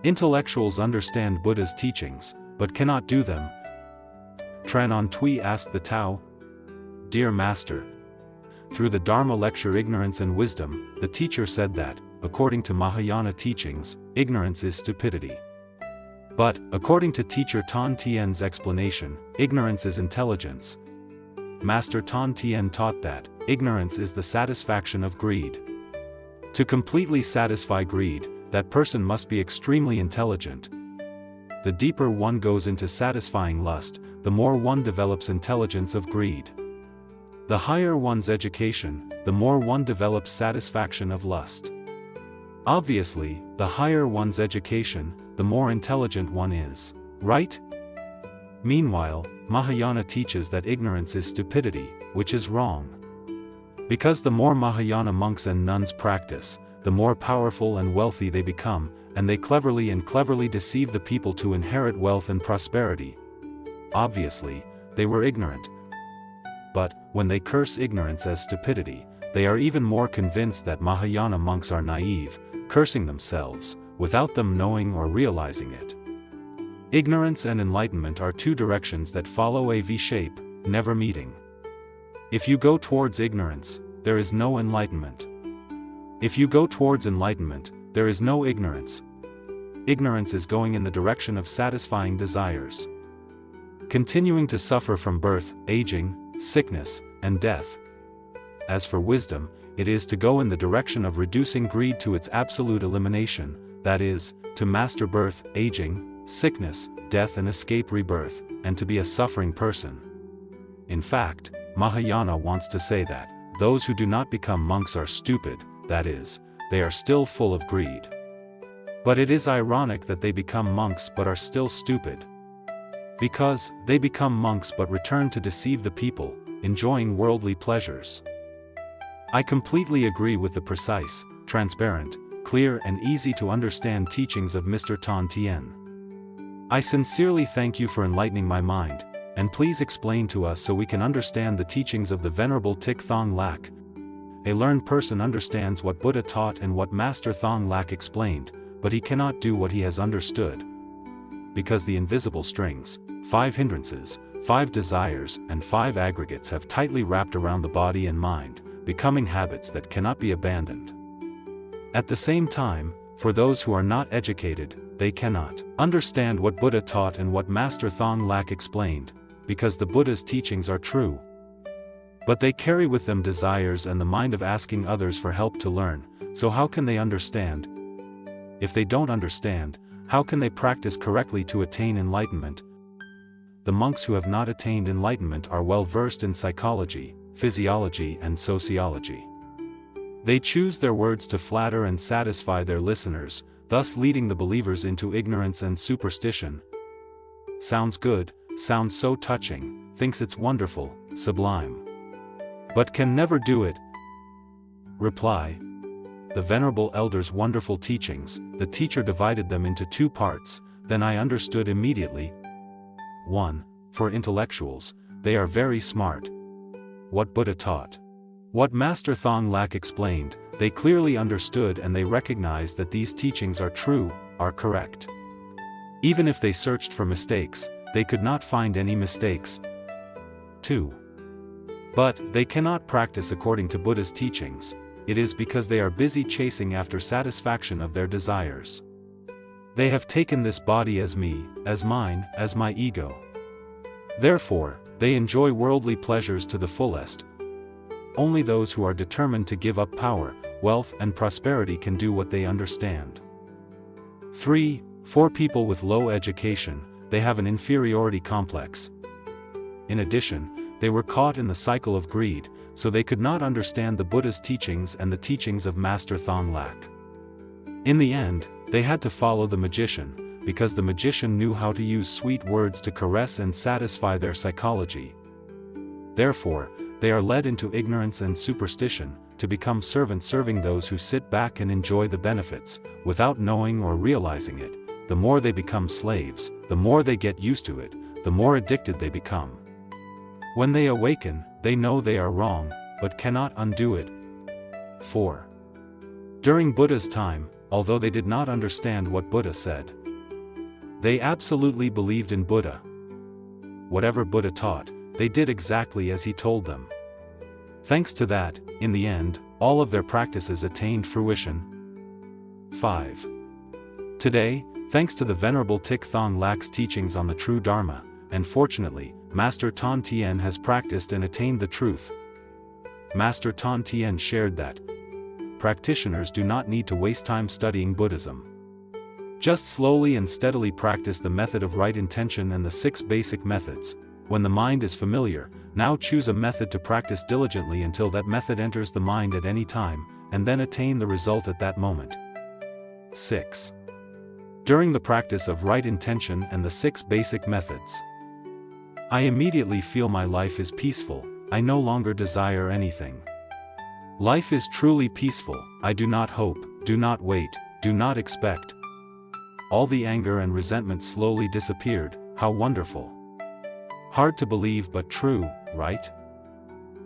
Intellectuals understand Buddha's teachings, but cannot do them. Tran On Tui asked the Tao, "Dear Master, through the Dharma lecture Ignorance and Wisdom, the teacher said that, according to Mahayana teachings, ignorance is stupidity. But, according to teacher Tan Tien's explanation, ignorance is intelligence. Master Tan Tien taught that, ignorance is the satisfaction of greed. To completely satisfy greed, that person must be extremely intelligent. The deeper one goes into satisfying lust, the more one develops intelligence of greed. The higher one's education, the more one develops satisfaction of lust. Obviously, the higher one's education, the more intelligent one is, right? Meanwhile, Mahayana teaches that ignorance is stupidity, which is wrong. Because the more Mahayana monks and nuns practice, the more powerful and wealthy they become, and they cleverly deceive the people to inherit wealth and prosperity. Obviously, they were ignorant. But, when they curse ignorance as stupidity, they are even more convinced that Mahayana monks are naive, cursing themselves, without them knowing or realizing it. Ignorance and enlightenment are two directions that follow a V-shape, never meeting. If you go towards ignorance, there is no enlightenment. If you go towards enlightenment, there is no ignorance. Ignorance is going in the direction of satisfying desires. Continuing to suffer from birth, aging, sickness, and death. As for wisdom, it is to go in the direction of reducing greed to its absolute elimination, that is, to master birth, aging, sickness, death and escape rebirth, and to be a suffering person. In fact, Mahayana wants to say that, those who do not become monks are stupid, that is, they are still full of greed. But it is ironic that they become monks but are still stupid. Because, they become monks but return to deceive the people, enjoying worldly pleasures. I completely agree with the precise, transparent, clear and easy to understand teachings of Mr. Tan Tien. I sincerely thank you for enlightening my mind, and please explain to us so we can understand the teachings of the Venerable Thich Thong Lac. A learned person understands what Buddha taught and what Master Thong Lac explained, but he cannot do what he has understood. Because the invisible strings, 5 hindrances, 5 desires and 5 aggregates have tightly wrapped around the body and mind, becoming habits that cannot be abandoned. At the same time, for those who are not educated, they cannot understand what Buddha taught and what Master Thong Lac explained, because the Buddha's teachings are true. But they carry with them desires and the mind of asking others for help to learn, so how can they understand? If they don't understand, how can they practice correctly to attain enlightenment? The monks who have not attained enlightenment are well versed in psychology, physiology and sociology. They choose their words to flatter and satisfy their listeners, thus leading the believers into ignorance and superstition. Sounds good, sounds so touching, thinks it's wonderful, sublime. But can never do it. Reply. The Venerable Elder's wonderful teachings, the teacher divided them into 2 parts, then I understood immediately. 1. For intellectuals, they are very smart. What Buddha taught. What Master Thong Lac explained, they clearly understood and they recognized that these teachings are true, are correct. Even if they searched for mistakes, they could not find any mistakes. 2. But, they cannot practice according to Buddha's teachings. It is because they are busy chasing after satisfaction of their desires. They have taken this body as me, as mine, as my ego. Therefore, they enjoy worldly pleasures to the fullest. Only those who are determined to give up power, wealth and prosperity can do what they understand. 3. For people with low education, they have an inferiority complex. In addition, they were caught in the cycle of greed, so they could not understand the Buddha's teachings and the teachings of Master Thong Lac. In the end, they had to follow the magician, because the magician knew how to use sweet words to caress and satisfy their psychology. Therefore, they are led into ignorance and superstition, to become servants serving those who sit back and enjoy the benefits, without knowing or realizing it. The more they become slaves, the more they get used to it, the more addicted they become. When they awaken, they know they are wrong, but cannot undo it. 4. During Buddha's time, although they did not understand what Buddha said. They absolutely believed in Buddha. Whatever Buddha taught, they did exactly as he told them. Thanks to that, in the end, all of their practices attained fruition. 5. Today, thanks to the Venerable Thich Thong Lak's teachings on the true Dharma, and fortunately, Master Tan Tien has practiced and attained the truth. Master Tan Tien shared that practitioners do not need to waste time studying Buddhism. Just slowly and steadily practice the method of right intention and the 6 basic methods. When the mind is familiar, now choose a method to practice diligently until that method enters the mind at any time, and then attain the result at that moment. 6. During the practice of right intention and the 6 basic methods, I immediately feel my life is peaceful. I no longer desire anything. Life is truly peaceful. I do not hope, do not wait, do not expect. All the anger and resentment slowly disappeared. How wonderful. Hard to believe but true, right?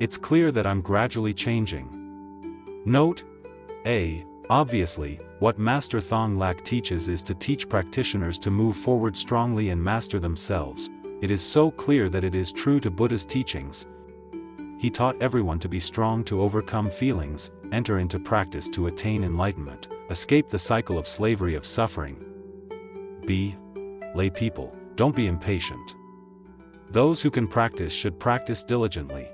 It's clear that I'm gradually changing. Note A. Obviously, what Master Thong Lak teaches is to teach practitioners to move forward strongly and master themselves. It is so clear that it is true to Buddha's teachings. He taught everyone to be strong to overcome feelings, enter into practice to attain enlightenment, escape the cycle of slavery of suffering. B. Lay people, don't be impatient. Those who can practice should practice diligently.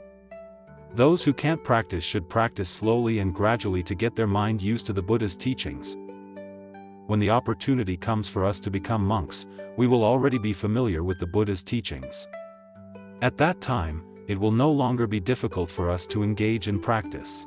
Those who can't practice should practice slowly and gradually to get their mind used to the Buddha's teachings. When the opportunity comes for us to become monks, we will already be familiar with the Buddha's teachings. At that time, it will no longer be difficult for us to engage in practice.